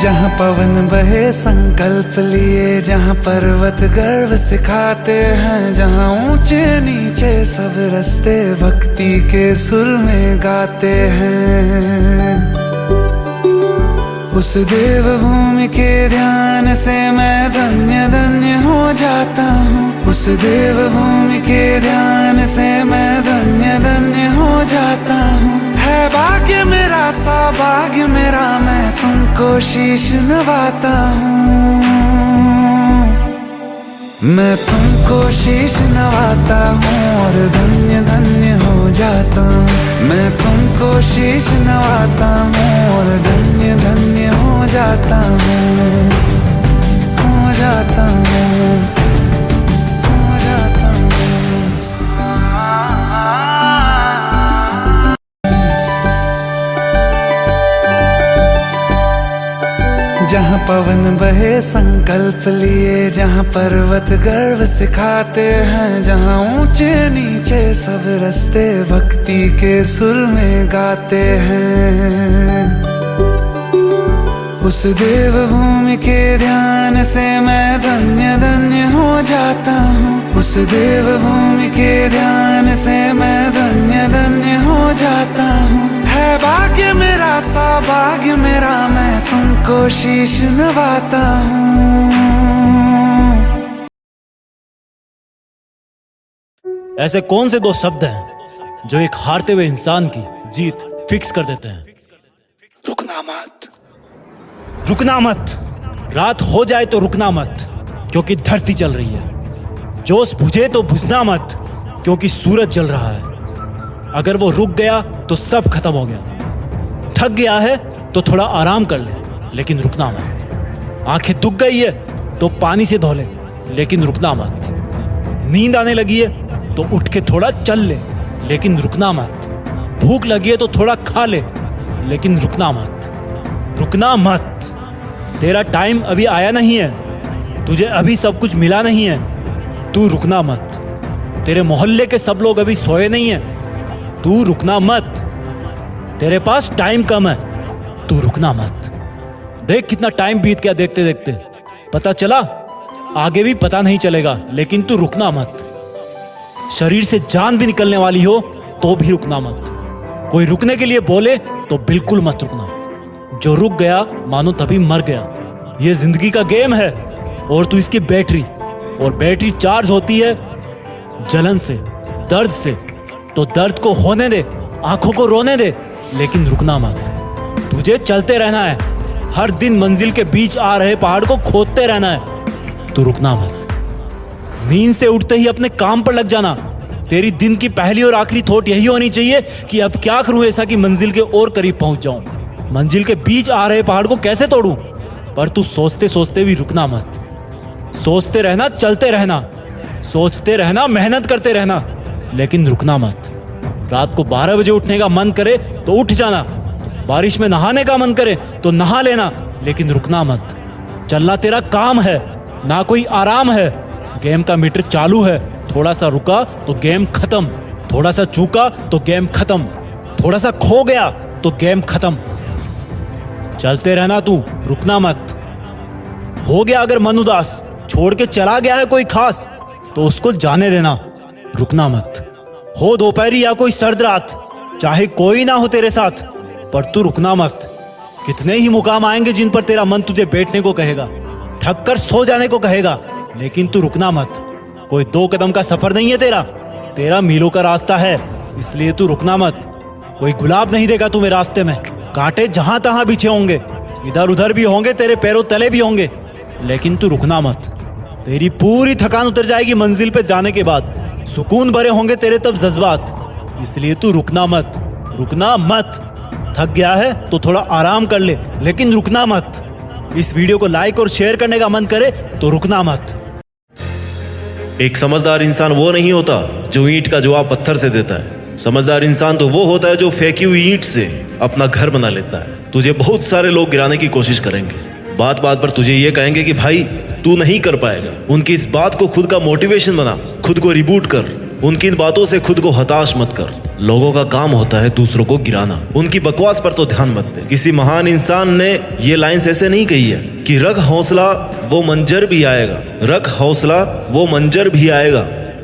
जहाँ पवन बहे संकल्प लिए, जहाँ पर्वत गर्व सिखाते हैं, जहाँ ऊंचे नीचे सब रास्ते भक्ति के सुर में गाते हैं। उस देव भूमि के ध्यान से मैं धन्य धन्य हो जाता हूँ। उस देव भूमि के ध्यान से मैं धन्य धन्य हो जाता हूँ। है भाग्य मेरा सौभाग्य मेरा, मैं तुमको शीश नवाता हूँ। मैं तुमको शीश नवाता हूँ और धन्य धन्य हो जाता हूँ। मैं तुमको शीश नवाता हूँ और धन्य धन्य हो जाता हूँ। हो जाता हूँ, हो जाता हूँ। जहाँ पवन बहे संकल्प लिए, जहाँ पर्वत गर्व सिखाते हैं, जहाँ ऊंचे नीचे सब रास्ते भक्ति के सुर में गाते हैं। उस देव भूमि के ध्यान से मैं धन्य धन्य हो जाता हूँ। उस देव भूमि के ध्यान से मैं धन्य धन्य हो जाता हूँ। है भाग्य मेरा सौभाग्य मेरा, मैं तुमको शीश नवाता हूँ। ऐसे कौन से दो शब्द हैं जो एक हारते हुए इंसान की जीत फिक्स कर देते हैं? रुकना मत, रुकना मत। रात हो जाए तो रुकना मत, क्योंकि धरती चल रही है। जोश बुझे तो बुझना मत, क्योंकि सूरज जल रहा है। अगर वो रुक गया तो सब खत्म हो गया। थक गया है तो थोड़ा आराम कर ले, लेकिन रुकना मत। आंखें दुख गई है तो पानी से धो ले, लेकिन रुकना मत। नींद आने लगी है तो उठ के थोड़ा चल ले, लेकिन रुकना मत। भूख लगी है तो थोड़ा खा ले, लेकिन रुकना मत। रुकना मत। तेरा टाइम अभी आया नहीं है, तुझे अभी सब कुछ मिला नहीं है, तू रुकना मत। तेरे मोहल्ले के सब लोग अभी सोए नहीं हैं, तू रुकना मत। तेरे पास टाइम कम है, तू रुकना मत। देख कितना टाइम बीत गया देखते देखते। पता चला आगे भी पता नहीं चलेगा, लेकिन तू रुकना मत। शरीर से जान भी निकलने वाली हो तो भी रुकना मत। कोई रुकने के लिए बोले तो बिल्कुल मत रुकना। जो रुक गया मानो तभी मर गया। ये जिंदगी का गेम है और तू इसकी बैटरी, और बैटरी चार्ज होती है जलन से, दर्द से। तो दर्द को होने दे, आंखों को रोने दे, लेकिन रुकना मत। तुझे चलते रहना है। हर दिन मंजिल के बीच आ रहे पहाड़ को खोदते रहना है, तू रुकना मत। नींद से उठते ही अपने काम पर लग जाना। तेरी दिन की पहली और आखिरी थॉट यही होनी चाहिए कि अब क्या करूं ऐसा कि मंजिल के और करीब पहुंच जाऊं। मंजिल के बीच आ रहे पहाड़ को कैसे तोड़ूं? पर तू सोचते सोचते भी रुकना मत। सोचते रहना, चलते रहना, सोचते रहना, मेहनत करते रहना, लेकिन रुकना मत। रात को 12 बजे उठने का मन करे तो उठ जाना। बारिश में नहाने का मन करे तो नहा लेना, लेकिन रुकना मत। चलना तेरा काम है, ना कोई आराम है। गेम का मीटर चालू है, थोड़ा सा रुका तो गेम खत्म। थोड़ा सा चूका तो गेम खत्म। थोड़ा सा खो गया तो गेम खत्म। चलते रहना तू, रुकना मत। हो गया अगर मन उदास, छोड़ के चला गया है कोई खास, तो उसको जाने देना, रुकना मत। हो दोपहरी या कोई सर्द रात, चाहे कोई ना हो तेरे साथ, पर तू रुकना मत। कितने ही मुकाम आएंगे जिन पर तेरा मन तुझे बैठने को कहेगा, थक कर सो जाने को कहेगा, लेकिन तू रुकना मत। कोई 2 कदम का सफर नहीं है तेरा मीलों का रास्ता है, इसलिए तू रुकना मत। कोई गुलाब नहीं देगा तुम्हें रास्ते में, कांटे जहां तहां बिछे होंगे, इधर उधर भी होंगे, तेरे पैरों तले भी होंगे, लेकिन तू रुकना मत। तेरी पूरी थकान उतर जाएगी मंजिल पे जाने के बाद, सुकून भरे होंगे तेरे तब जज्बात, इसलिए तू रुकना मत। रुकना मत। थक गया है तो थोड़ा आराम कर ले, लेकिन रुकना मत। इस वीडियो को लाइक और शेयर करने का मन करे तो रुकना मत। एक समझदार इंसान वो नहीं होता जो ईंट का जवाब पत्थर से देता है। समझदार इंसान तो वो होता है जो फेंकी हुई ईंट से अपना घर बना लेता है। तुझे बहुत सारे लोग गिराने की कोशिश करेंगे, बात बात पर तुझे ये कहेंगे कि भाई तू नहीं कर पाएगा। उनकी इस बात को खुद का मोटिवेशन बना, खुद को रिबूट कर। उनकी इन बातों से खुद को हताश मत कर। लोगों का काम होता है दूसरों को गिराना, उनकी बकवास पर तो ध्यान मत दे। किसी महान इंसान ने ये लाइंस ऐसे नहीं कही है कि रख हौसला वो मंजर भी आएगा, रख हौसला वो मंजर भी आएगा,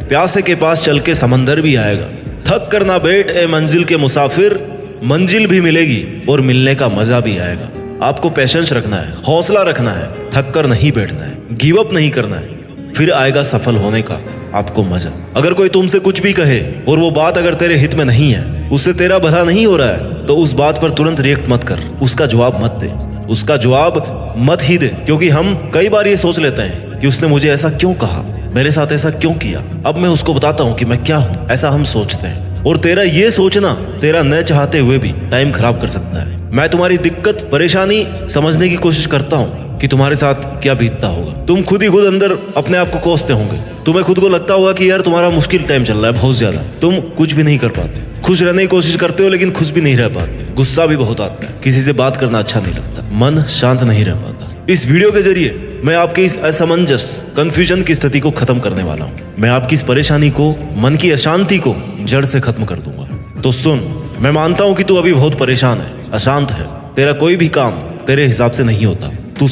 प्यासे के पास चल के समंदर भी आएगा। थक कर ना बैठ ए मंजिल के मुसाफिर, मंजिल भी मिलेगी और मिलने का मजा भी आएगा। आपको पेशेंस रखना है, हौसला रखना है, थक कर नहीं बैठना है, गिव अप नहीं करना है, फिर आएगा सफल होने का आपको मजा। अगर कोई तुमसे कुछ भी कहे और वो बात अगर तेरे हित में नहीं है, उससे तेरा भला नहीं हो रहा है, तो उस बात पर तुरंत रिएक्ट मत कर, उसका जवाब मत दे, उसका जवाब मत ही दे। क्योंकि हम कई बार ये सोच लेते हैं कि उसने मुझे ऐसा क्यों कहा, मेरे साथ ऐसा क्यों किया, अब मैं उसको बताता हूँ कि मैं क्या हूँ, ऐसा हम सोचते हैं। और तेरा ये सोचना तेरा न चाहते हुए भी टाइम खराब कर सकता है। मैं तुम्हारी दिक्कत परेशानी समझने की कोशिश करता हूँ कि तुम्हारे साथ क्या बीतता होगा। तुम खुद ही खुद अंदर अपने आप को कोसते होंगे। तुम्हें खुद को लगता होगा कि यार तुम्हारा मुश्किल टाइम चल रहा है बहुत ज्यादा, तुम कुछ भी नहीं कर पाते, खुश रहने की कोशिश करते हो लेकिन खुश भी नहीं रह पाते, गुस्सा भी बहुत आता है, किसी से बात करना अच्छा नहीं लगता, मन शांत नहीं रह पाता। इस वीडियो के जरिए मैं आपके इस असमंजस कंफ्यूजन की स्थिति को खत्म करने वाला हूँ। मैं आपकी इस परेशानी को, मन की अशांति को जड़ से खत्म कर दूंगा। तो सुन, मैं मानता हूँ कि तू अभी बहुत परेशान है, अशांत है, तेरा कोई भी काम तेरे हिसाब से नहीं होता। तू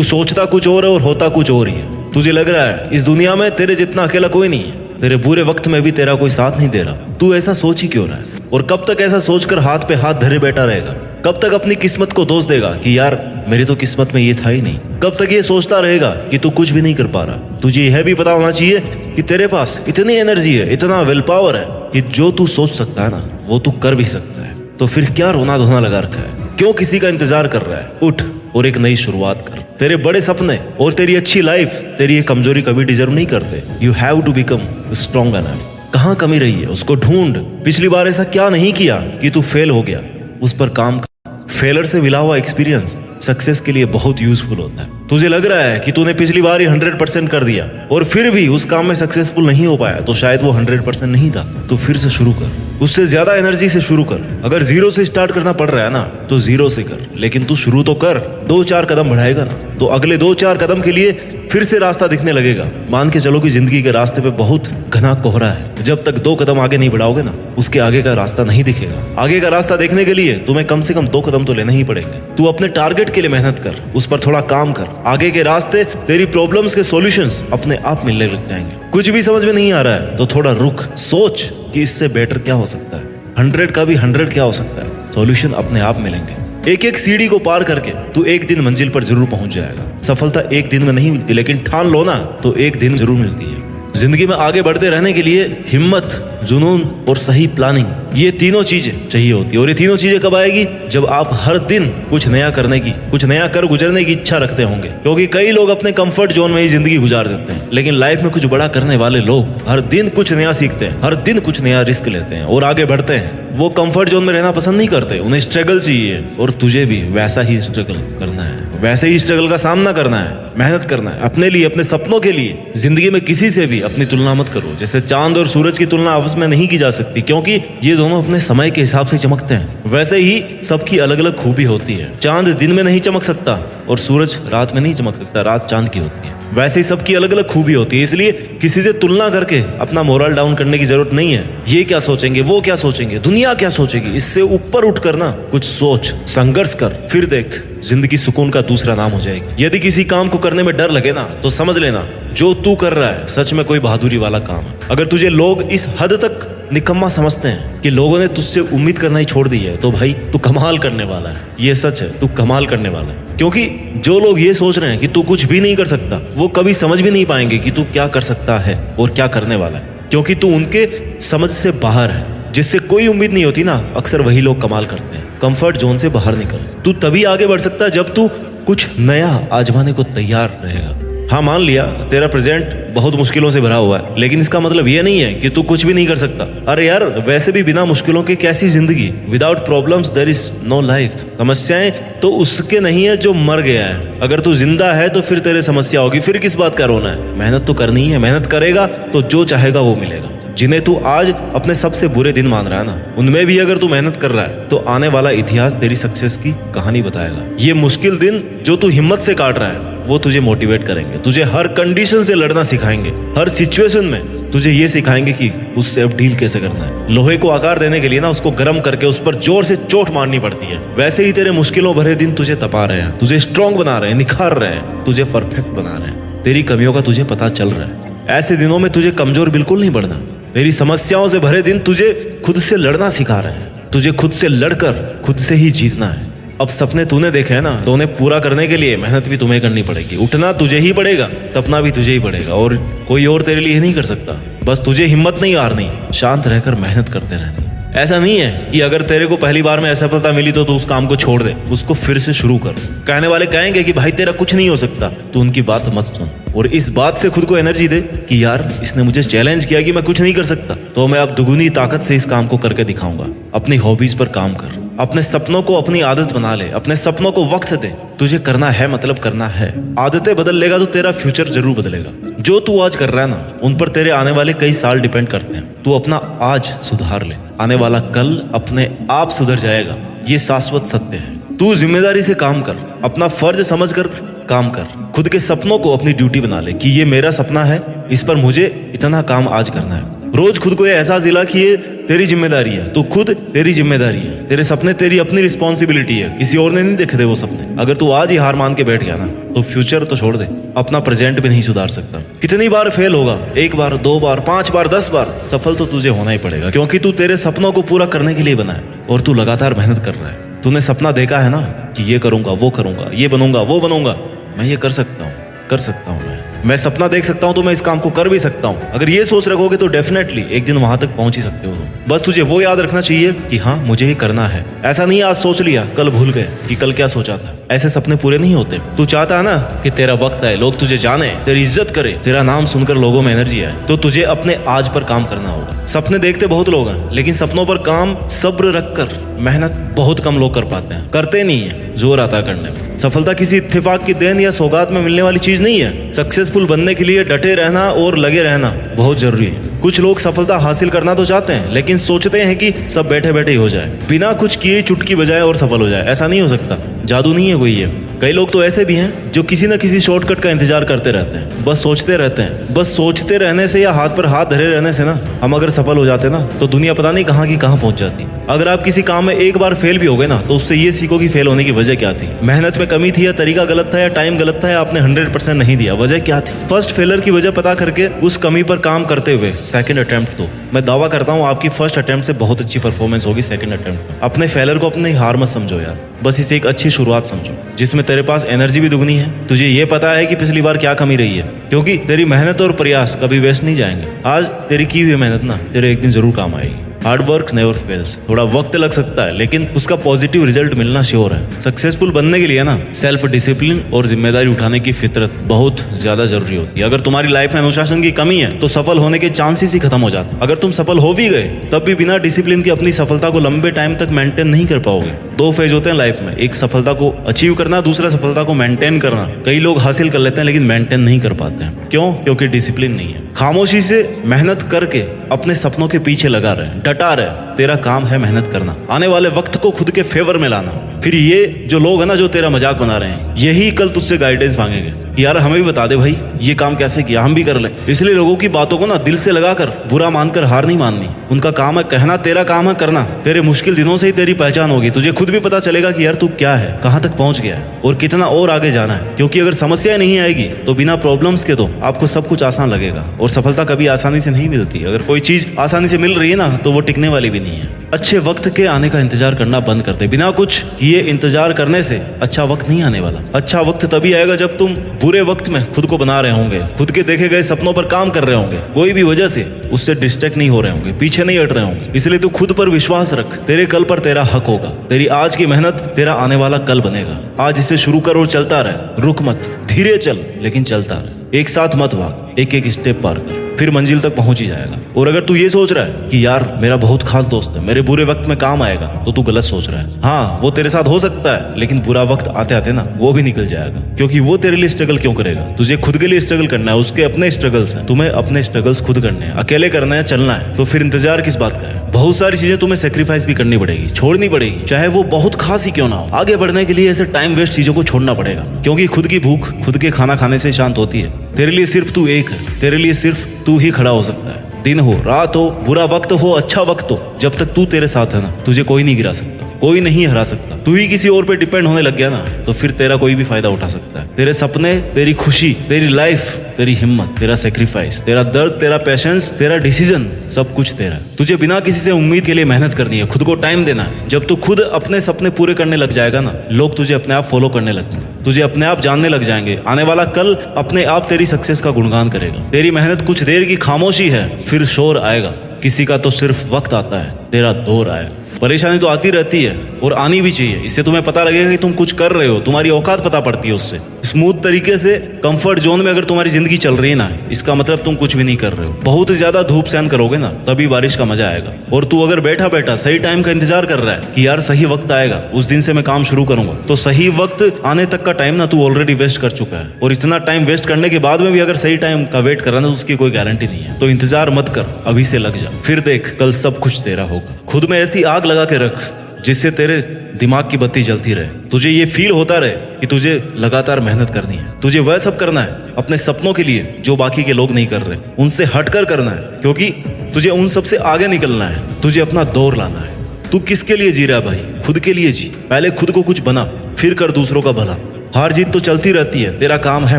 सोचता कुछ और है और होता कुछ और ही है। तुझे लग रहा है इस दुनिया में तेरे जितना अकेला कोई नहीं है, तेरे बुरे वक्त में भी तेरा कोई साथ नहीं दे रहा। तू ऐसा सोच ही क्यों रहा है? और कब तक ऐसा सोचकर हाथ पे हाथ धरे बैठा रहेगा? कब तक अपनी किस्मत को दोष देगा कि यार मेरी तो किस्मत में ये था ही नहीं? कब तक ये सोचता रहेगा कि तू कुछ भी नहीं कर पा रहा? तुझे यह भी पता होना चाहिए कि तेरे पास इतनी एनर्जी है, इतना विल पावर है कि जो तू सोच सकता है ना, वो तू कर भी सकता है। तो फिर क्या रोना धोना लगा रखा है? क्यों किसी का इंतजार कर रहा है? उठ और एक नई शुरुआत कर। तेरे बड़े सपने और तेरी अच्छी लाइफ तेरी ये कमजोरी कभी डिजर्व नहीं करते। You have to become strong enough. कहाँ कमी रही है उसको ढूंढ। पिछली बार ऐसा क्या नहीं किया कि तू फेल हो गया, उस पर काम कर। फेलर से मिला हुआ एक्सपीरियंस सक्सेस के लिए बहुत यूजफुल होता है। तुझे लग रहा है कि तूने पिछली बार ही 100% कर दिया और फिर भी उस काम में सक्सेसफुल नहीं हो पाया, तो शायद वो 100% नहीं था। तो फिर से शुरू कर, उससे ज्यादा एनर्जी से शुरू कर। अगर जीरो से स्टार्ट करना पड़ रहा है ना, तो जीरो से कर, लेकिन तू शुरू तो कर। 2-4 कदम बढ़ाएगा ना, तो अगले 2-4 कदम के लिए फिर से रास्ता दिखने लगेगा। मान के चलो कि जिंदगी के रास्ते पे बहुत घना कोहरा है। जब तक 2 कदम आगे नहीं बढ़ाओगे ना, उसके आगे का रास्ता नहीं दिखेगा। आगे का रास्ता देखने के लिए तुम्हें कम से कम 2 कदम तो लेने ही पड़ेंगे। तू अपने टारगेट के लिए मेहनत कर, उस पर थोड़ा काम कर। आगे के रास्ते, तेरी प्रॉब्लम्स के सॉल्यूशंस अपने आप मिलने लग जाएंगे। कुछ भी समझ में नहीं आ रहा है तो थोड़ा रुक, सोच कि इससे बेटर क्या हो सकता है। 100 का भी 100 क्या हो सकता है? सॉल्यूशन अपने आप मिलेंगे। एक एक सीढ़ी को पार करके तू एक दिन मंजिल पर जरूर पहुंच जाएगा। सफलता एक दिन में नहीं मिलती, लेकिन ठान लो ना तो एक दिन जरूर मिलती है। जिंदगी में आगे बढ़ते रहने के लिए हिम्मत, जुनून और सही प्लानिंग, ये तीनों चीजें चाहिए होती है। और ये तीनों चीजें कब आएगी? जब आप हर दिन कुछ नया करने की, कुछ नया कर गुजरने की इच्छा रखते होंगे। क्योंकि कई लोग अपने कंफर्ट जोन में ही जिंदगी गुजार देते हैं, लेकिन लाइफ में कुछ बड़ा करने वाले लोग हर दिन कुछ नया सीखते हैं, हर दिन कुछ नया रिस्क लेते हैं और आगे बढ़ते हैं। वो कंफर्ट जोन में रहना पसंद नहीं करते, उन्हें स्ट्रगल चाहिए। और तुझे भी वैसा ही स्ट्रगल करना है, वैसे ही स्ट्रगल का सामना करना है, मेहनत करना है अपने लिए, अपने सपनों के लिए। जिंदगी में किसी से भी अपनी तुलना मत करो। जैसे चांद और सूरज की तुलना आपस में नहीं की जा सकती, क्योंकि ये दोनों अपने समय के हिसाब से चमकते हैं। वैसे ही सबकी अलग अलग खूबी होती है। चांद दिन में नहीं चमक सकता और सूरज रात में नहीं चमक सकता, रात चांद की होती है। वैसे ही सबकी अलग अलग खूबी होती है। इसलिए किसी से तुलना करके अपना मोरल डाउन करने की जरूरत नहीं है। ये क्या सोचेंगे, वो क्या सोचेंगे, दुनिया क्या सोचेगी, इससे ऊपर उठ कर ना कुछ सोच, संघर्ष कर, फिर देख जिंदगी सुकून का दूसरा नाम हो जाएगी। यदि किसी काम को करने में डर लगे ना, तो समझ लेना जो तू कर रहा है सच में कोई बहादुरी वाला काम है। अगर तुझे लोग इस हद तक निकम्मा समझते हैं कि लोगों ने तुझसे उम्मीद करना ही छोड़ दी है, तो भाई तू कमाल करने वाला है। ये सच है, तू कमाल करने वाला है। क्योंकि जो लोग ये सोच रहे हैं कि तू कुछ भी नहीं कर सकता, वो कभी समझ भी नहीं पाएंगे कि तू क्या कर सकता है और क्या करने वाला है। क्योंकि तू उनके समझ से बाहर है। जिससे कोई उम्मीद नहीं होती ना, अक्सर वही लोग कमाल करते हैं। कंफर्ट जोन से बाहर निकल। तू तभी आगे बढ़ सकता है जब तू कुछ नया आजमाने को तैयार रहेगा। हाँ, मान लिया तेरा प्रेजेंट बहुत मुश्किलों से भरा हुआ है, लेकिन इसका मतलब ये नहीं है कि तू कुछ भी नहीं कर सकता। अरे यार, वैसे भी बिना मुश्किलों के कैसी जिंदगी? Without problems there is no life. समस्याएं तो उसके नहीं है जो मर गया है। अगर तू जिंदा है तो फिर तेरे समस्या होगी, फिर किस बात का रोना है? मेहनत तो करनी है। मेहनत करेगा तो जो चाहेगा वो मिलेगा। जिन्हें तू आज अपने सबसे बुरे दिन मान रहा है ना, उनमें भी अगर तू मेहनत कर रहा है तो आने वाला इतिहास तेरी सक्सेस की कहानी बताएगा। ये मुश्किल दिन जो तू हिम्मत से काट रहा है वो तुझे मोटिवेट करेंगे, तुझे हर कंडीशन से लड़ना सिखाएंगे, हर सिचुएशन में तुझे ये सिखाएंगे कि उससे अब डील कैसे करना है। लोहे को आकार देने के लिए ना उसको गर्म करके उस पर जोर से चोट मारनी पड़ती है। वैसे ही तेरे मुश्किलों भरे दिन तुझे तपा रहे हैं, तुझे स्ट्रांग बना रहे हैं, निखार रहे हैं, तुझे परफेक्ट बना रहे हैं। तेरी कमियों का तुझे पता चल रहा है। ऐसे दिनों में तुझे कमजोर बिल्कुल नहीं बढ़ना। तेरी समस्याओं से भरे दिन तुझे खुद से लड़ना सिखा रहे हैं। तुझे खुद से लड़कर खुद से ही जीतना है। अब सपने तूने देखे हैं ना, तो उन्हें पूरा करने के लिए मेहनत भी तुम्हें करनी पड़ेगी। उठना तुझे ही पड़ेगा, तपना भी तुझे ही पड़ेगा, और कोई और तेरे लिए नहीं कर सकता। बस तुझे हिम्मत नहीं हारनी, शांत रहकर मेहनत करते रहनी। ऐसा नहीं है कि अगर तेरे को पहली बार में असफलता मिली तो तू उस काम को छोड़ दे, उसको फिर से शुरू कर। कहने वाले कहेंगे कि भाई तेरा कुछ नहीं हो सकता, तो उनकी बात मत सुन और इस बात से खुद को एनर्जी दे कि यार इसने मुझे चैलेंज किया कि मैं कुछ नहीं कर सकता, तो मैं अब दुगुनी ताकत से इस काम को करके दिखाऊंगा। अपनी हॉबीज पर काम कर, अपने सपनों को अपनी आदत बना ले, अपने सपनों को वक्त दे। तुझे करना है मतलब करना है। आदतें बदल लेगा तो तेरा फ्यूचर जरूर बदलेगा। जो तू आज कर रहा है ना, उन पर तेरे आने वाले कई साल डिपेंड करते हैं। तू अपना आज सुधार ले, आने वाला कल अपने आप सुधर जाएगा। ये शाश्वत सत्य है। तू जिम्मेदारी से काम कर, अपना फर्ज समझकर काम कर। खुद के सपनों को अपनी ड्यूटी बना ले कि ये मेरा सपना है, इस पर मुझे इतना काम आज करना है। रोज खुद को ये एहसास दिला कि ये तेरी जिम्मेदारी है, तो खुद तेरी जिम्मेदारी है। तेरे सपने तेरी अपनी रिस्पॉन्सिबिलिटी है, किसी और ने नहीं देखे थे वो सपने। अगर तू आज ही हार मान के बैठ गया ना, तो फ्यूचर तो छोड़ दे, अपना प्रेजेंट भी नहीं सुधार सकता। कितनी बार फेल होगा, 1 बार 2 बार 5 बार 10 बार, सफल तो तुझे होना ही पड़ेगा, क्योंकि तू तेरे सपनों को पूरा करने के लिए बना है और तू लगातार मेहनत कर रहा है। तूने सपना देखा है ना कि ये करूंगा, वो करूंगा, ये बनूंगा, वो बनूंगा, मैं ये कर सकता हूँ, कर सकता हूँ। मैं सपना देख सकता हूं तो मैं इस काम को कर भी सकता हूं। अगर ये सोच रखोगे तो डेफिनेटली एक दिन वहां तक पहुंच ही सकते हो। बस तुझे वो याद रखना चाहिए कि हाँ मुझे ये करना है। ऐसा नहीं आज सोच लिया कल भूल गए कि कल क्या सोचा था। ऐसे सपने पूरे नहीं होते। तू चाहता है ना कि तेरा वक्त आए, लोग तुझे जाने, तेरी इज्जत करे, तेरा नाम सुनकर लोगों में एनर्जी आए, तो तुझे अपने आज पर काम करना होगा। सपने देखते बहुत लोग हैं, लेकिन सपनों पर काम सब्र रखकर मेहनत बहुत कम लोग कर पाते हैं। करते नहीं है, जोर आता है करने में। सफलता किसी इत्तेफाक की देन या सौगात में मिलने वाली चीज नहीं है। सक्सेसफुल बनने के लिए डटे रहना और लगे रहना बहुत जरूरी है। कुछ लोग सफलता हासिल करना तो चाहते हैं, लेकिन सोचते हैं कि सब बैठे बैठे ही हो जाए, बिना कुछ किए चुटकी बजाए और सफल हो जाए। ऐसा नहीं हो सकता, जादू नहीं है कोई ये। कई लोग तो ऐसे भी हैं जो किसी न किसी शॉर्टकट का इंतजार करते रहते हैं, बस सोचते रहते हैं। बस सोचते रहने से या हाथ पर हाथ धरे रहने से ना, हम अगर सफल हो जाते ना, तो दुनिया पता नहीं कहाँ की कहाँ पहुंच जाती। अगर आप किसी काम में एक बार फेल भी हो गए ना, तो उससे ये सीखो कि फेल होने की वजह क्या थी। मेहनत में कमी थी, या तरीका गलत था, या टाइम गलत था, या आपने 100% नहीं दिया। वजह क्या थी? फर्स्ट फेलर की वजह पता करके उस कमी पर काम करते हुए सेकंड अटेम्प्ट दो। मैं दावा करता हूँ आपकी फर्स्ट अटेम्प्ट से बहुत अच्छी परफॉर्मेंस होगी सेकंड अटेम्प्ट में। अपने फेलर को अपनी हार मत समझो यार, बस इसे एक अच्छी शुरुआत समझो, जिसमें तेरे पास एनर्जी भी दुगनी है। तुझे ये पता है कि पिछली बार क्या कमी रही है, क्योंकि तेरी मेहनत और प्रयास कभी वेस्ट नहीं जाएंगे। आज तेरी की हुई मेहनत ना तेरे एक दिन जरूर काम आएगी। Hard work never fails. थोड़ा वक्त लग सकता है, लेकिन उसका पॉजिटिव रिजल्ट मिलना श्योर है। सक्सेसफुल बनने के लिए ना सेल्फ डिसिप्लिन और जिम्मेदारी उठाने की फितरत बहुत ज्यादा जरूरी होती है। अगर तुम्हारी लाइफ में अनुशासन की कमी है, तो सफल होने के चांसेस ही खत्म हो जाते हैं। अगर तुम सफल हो भी गए, तब भी बिना डिसिप्लिन की अपनी सफलता को लंबे टाइम तक मेंटेन नहीं कर पाओगे। 2 फेज होते हैं लाइफ में, एक सफलता को अचीव करना, दूसरा सफलता को मेंटेन करना। कई लोग हासिल कर लेते हैं, लेकिन मेंटेन नहीं कर पाते हैं। क्यों? क्योंकि डिसिप्लिन नहीं है। खामोशी से मेहनत करके अपने सपनों के पीछे लगा रहे, डटा रहे। तेरा काम है मेहनत करना, आने वाले वक्त को खुद के फेवर में लाना। फिर ये जो लोग है ना, जो तेरा मजाक बना रहे हैं, यही कल तुझसे गाइडेंस मांगेंगे, यार हमें भी बता दे भाई ये काम कैसे किया, हम भी कर लें। इसलिए लोगों की बातों को ना दिल से लगाकर, बुरा मानकर हार नहीं माननी। उनका काम है कहना, तेरा काम है करना। तेरे मुश्किल दिनों से ही तेरी पहचान होगी। तुझे खुद भी पता चलेगा कि यार तू क्या है, कहाँ तक पहुंच गया है और कितना और आगे जाना है। क्योंकि अगर समस्या नहीं आएगी तो बिना प्रॉब्लम्स के तो आपको सब कुछ आसान लगेगा, और सफलता कभी आसानी से नहीं मिलती। अगर कोई चीज आसानी से मिल रही है ना, तो वो टिकने वाली भी नहीं है। अच्छे वक्त के आने का इंतजार करना बंद कर दे। बिना कुछ किए इंतजार करने से अच्छा वक्त नहीं आने वाला। अच्छा वक्त तभी आएगा जब तुम बुरे वक्त में खुद को बना रहे होंगे, खुद के देखे गए सपनों पर काम कर रहे होंगे, कोई भी वजह से उससे डिस्ट्रैक्ट नहीं हो रहे होंगे, पीछे नहीं हट रहे होंगे। इसलिए तू खुद पर विश्वास रख। तेरे कल पर तेरा हक होगा। तेरी आज की मेहनत तेरा आने वाला कल बनेगा। आज इसे शुरू कर और चलता रहे, रुक मत, धीरे चल लेकिन चलता रहे। एक साथ मत भाग, एक एक स्टेप पार कर, फिर मंजिल तक पहुंच ही जाएगा। और अगर तू ये सोच रहा है कि यार मेरा बहुत खास दोस्त है, मेरे बुरे वक्त में काम आएगा, तो तू गलत सोच रहा है। हाँ, वो तेरे साथ हो सकता है, लेकिन बुरा वक्त आते आते ना वो भी निकल जाएगा, क्योंकि वो तेरे लिए स्ट्रगल क्यों करेगा? तुझे खुद के लिए स्ट्रगल करना है, उसके अपने स्ट्रगल्स हैं, तुम्हें अपने स्ट्रगल्स खुद करने हैं, अकेले करना है, चलना है, तो फिर इंतजार किस बात का है? बहुत सारी चीजें तुम्हें सेक्रीफाइस भी करनी पड़ेगी, छोड़नी पड़ेगी, चाहे वो बहुत खास ही क्यों ना हो। आगे बढ़ने के लिए ऐसे टाइम वेस्ट चीजों को छोड़ना पड़ेगा, क्योंकि खुद की भूख खुद के खाना खाने से शांत होती है। तेरे लिए सिर्फ तू एक है, तेरे लिए सिर्फ तू ही खड़ा हो सकता है। दिन हो, रात हो, बुरा वक्त हो, अच्छा वक्त हो, जब तक तू तेरे साथ है ना, तुझे कोई नहीं गिरा सकता, कोई नहीं हरा सकता। तू ही किसी और पे डिपेंड होने लग गया ना, तो फिर तेरा कोई भी फायदा उठा सकता है। तेरे सपने, तेरी खुशी, तेरी लाइफ, तेरी हिम्मत, तेरा सेक्रीफाइस, तेरा दर्द, तेरा पेशेंस, तेरा डिसीजन, सब कुछ तेरा है। तुझे बिना किसी से उम्मीद के लिए मेहनत करनी है, खुद को टाइम देना है। जब तू खुद अपने सपने पूरे करने लग जाएगा ना, लोग तुझे अपने आप फॉलो करने लगेंगे, तुझे अपने आप जानने लग जाएंगे। आने वाला कल अपने आप तेरी सक्सेस का गुणगान करेगा। तेरी मेहनत कुछ देर की खामोशी है, फिर शोर आएगा। किसी का तो सिर्फ वक्त आता है, तेरा दौर आएगा। परेशानी तो आती रहती है और आनी भी चाहिए, इससे तुम्हें पता लगेगा कि तुम कुछ कर रहे हो, तुम्हारी औकात पता पड़ती है उससे। स्मूथ तरीके से कंफर्ट जोन में अगर तुम्हारी जिंदगी चल रही है ना, इसका मतलब तुम कुछ भी नहीं कर रहे हो। बहुत ज्यादा धूप सहन करोगे ना, तभी बारिश का मजा आएगा। और तू अगर बैठा बैठा सही टाइम का इंतजार कर रहा है कि यार सही वक्त आएगा, उस दिन से मैं काम शुरू करूंगा, तो सही वक्त आने तक का टाइम ना तू ऑलरेडी वेस्ट कर चुका है। और इतना टाइम वेस्ट करने के बाद में भी अगर सही टाइम का वेट कर रहा है तो उसकी कोई गारंटी नहीं है। तो इंतजार मत कर, अभी से लग जा, फिर देख कल सब कुछ तेरा होगा। खुद में ऐसी आग लगा के रख जिससे तेरे दिमाग की बत्ती जलती रहे, तुझे ये फील होता रहे कि तुझे लगातार मेहनत करनी है। तुझे वह सब करना है अपने सपनों के लिए जो बाकी के लोग नहीं कर रहे, उनसे हटकर करना है, क्योंकि तुझे उन सब से आगे निकलना है। तुझे अपना दौर लाना है। तू किसके लिए जी रहा है भाई? खुद के लिए जी। पहले खुद को कुछ बना, फिर कर दूसरों का भला। हार जीत तो चलती रहती है, तेरा काम है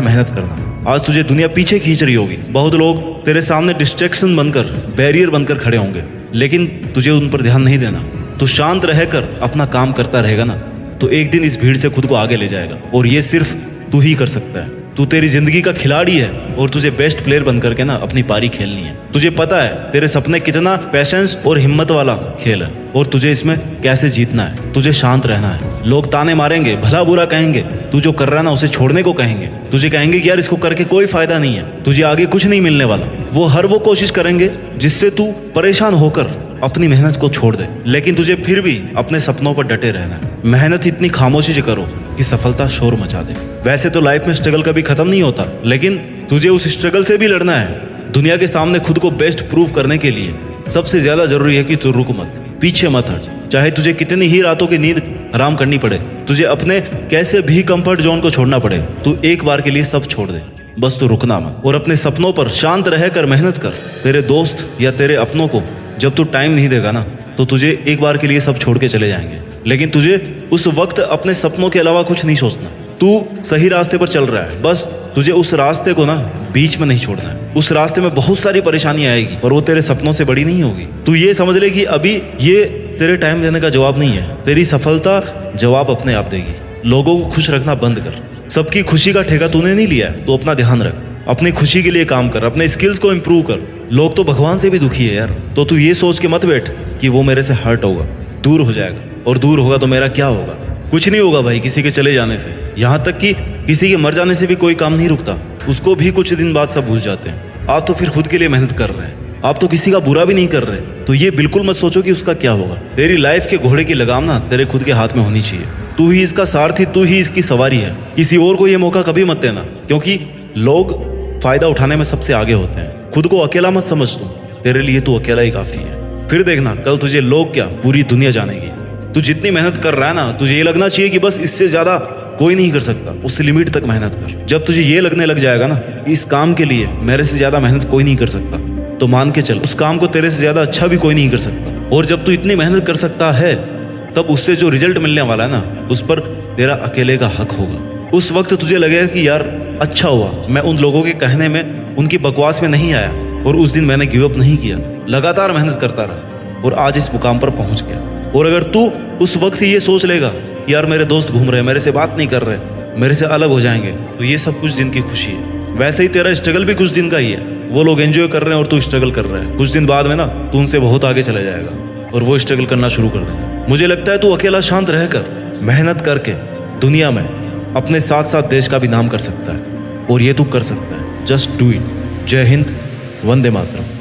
मेहनत करना। आज तुझे दुनिया पीछे खींच रही होगी, बहुत लोग तेरे सामने डिस्ट्रैक्शन बनकर, बैरियर बनकर खड़े होंगे, लेकिन तुझे उन पर ध्यान नहीं देना। तू शांत रहकर अपना काम करता रहेगा ना, तो एक दिन इस भीड़ से खुद को आगे ले जाएगा। और ये सिर्फ तू ही कर सकता है। तू तेरी जिंदगी का खिलाड़ी है और तुझे बेस्ट प्लेयर बन करके ना अपनी पारी खेलनी है। तुझे पता है तेरे सपने कितना पेशेंस और हिम्मत वाला खेल है, और तुझे इसमें कैसे जीतना है। तुझे शांत रहना है। लोग ताने मारेंगे, भला बुरा कहेंगे, तू जो कर रहा है ना उसे छोड़ने को कहेंगे। तुझे कहेंगे कि यार इसको करके कोई फायदा नहीं है, तुझे आगे कुछ नहीं मिलने वाला। वो कोशिश करेंगे जिससे तू परेशान होकर अपनी मेहनत को छोड़ दे, लेकिन तुझे फिर भी अपने सपनों पर डटे रहना है। मेहनत इतनी खामोशी से करो कि सफलता शोर मचा दे। वैसे तो लाइफ में स्ट्रगल कभी खत्म नहीं होता, लेकिन तुझे उस स्ट्रगल से भी लड़ना है। दुनिया के सामने खुद को बेस्ट प्रूव करने के लिए सबसे ज्यादा जरूरी है कि तू रुक मत, पीछे मत हट। चाहे तुझे कितनी ही रातों की नींद हराम करनी पड़े, तुझे अपने कैसे भी कंफर्ट जोन को छोड़ना पड़े, तू एक बार के लिए सब छोड़ दे। बस तू रुकना मत और अपने सपनों पर शांत रहकर मेहनत कर। तेरे दोस्त या तेरे अपनों को जब तू टाइम नहीं देगा ना, तो तुझे एक बार के लिए सब छोड़ के चले जाएंगे। लेकिन तुझे उस वक्त अपने सपनों के अलावा कुछ नहीं सोचना। तू सही रास्ते पर चल रहा है, बस तुझे उस रास्ते को ना बीच में नहीं छोड़ना है। उस रास्ते में बहुत सारी परेशानी आएगी, पर वो तेरे सपनों से बड़ी नहीं होगी। तू ये समझ ले कि अभी ये तेरे टाइम देने का जवाब नहीं है, तेरी सफलता जवाब अपने आप देगी। लोगों को खुश रखना बंद कर। सबकी खुशी का ठेका तूने नहीं लिया है, तो अपना ध्यान रख। अपनी खुशी के लिए काम कर, अपने स्किल्स को इम्प्रूव कर। लोग तो भगवान से भी दुखी है यार, तो तू ये सोच के मत बैठ कि वो मेरे से हर्ट होगा, दूर हो जाएगा, और दूर होगा तो मेरा क्या होगा। कुछ नहीं होगा भाई किसी के चले जाने से। यहाँ तक कि किसी के मर जाने से भी कोई काम नहीं रुकता, उसको भी कुछ दिन बाद सब भूल जाते हैं। आप तो फिर खुद के लिए मेहनत कर रहे हैं, आप तो किसी का बुरा भी नहीं कर रहे, तो ये बिल्कुल मत सोचो कि उसका क्या होगा। तेरी लाइफ के घोड़े की लगाम ना तेरे खुद के हाथ में होनी चाहिए। तू ही इसका सारथी, तू ही इसकी सवारी है। किसी और को ये मौका कभी मत देना, क्योंकि लोग फायदा उठाने में सबसे आगे होते हैं। खुद को अकेला मत समझ तू, तेरे लिए तू अकेला ही काफी है। फिर देखना कल तुझे लोग क्या पूरी दुनिया जानेगी। तू जितनी मेहनत कर रहा है ना, तुझे ये लगना चाहिए कि बस इससे ज्यादा कोई नहीं कर सकता, उससे लिमिट तक मेहनत कर। जब तुझे ये लगने लग जाएगा ना, इस काम के लिए मेरे से ज्यादा मेहनत कोई नहीं कर सकता, तो मान के चल उस काम को तेरे से ज्यादा अच्छा भी कोई नहीं कर सकता। और जब तू इतनी मेहनत कर सकता है, तब उससे जो रिजल्ट मिलने वाला है ना, उस पर तेरा अकेले का हक होगा। उस वक्त तुझे लगेगा कि यार अच्छा हुआ मैं उन लोगों के कहने में, उनकी बकवास में नहीं आया, और उस दिन मैंने गिव अप नहीं किया, लगातार मेहनत करता रहा और आज इस मुकाम पर पहुंच गया। और अगर तू उस वक्त ही ये सोच लेगा कि यार मेरे दोस्त घूम रहे हैं, मेरे से बात नहीं कर रहे, मेरे से अलग हो जाएंगे, तो ये सब कुछ दिन की खुशी है। वैसे ही तेरा स्ट्रगल भी कुछ दिन का ही है। वो लोग एंजॉय कर रहे हैं और तू स्ट्रगल कर रहा है। कुछ दिन बाद में ना तू उनसे बहुत आगे चला जाएगा और वो स्ट्रगल करना शुरू कर देगा। मुझे लगता है तू अकेला शांत रहकर मेहनत करके दुनिया में अपने साथ साथ देश का भी नाम कर सकता है, और ये तू कर सकता है। Just do it. जय हिंद, वंदे मातरम।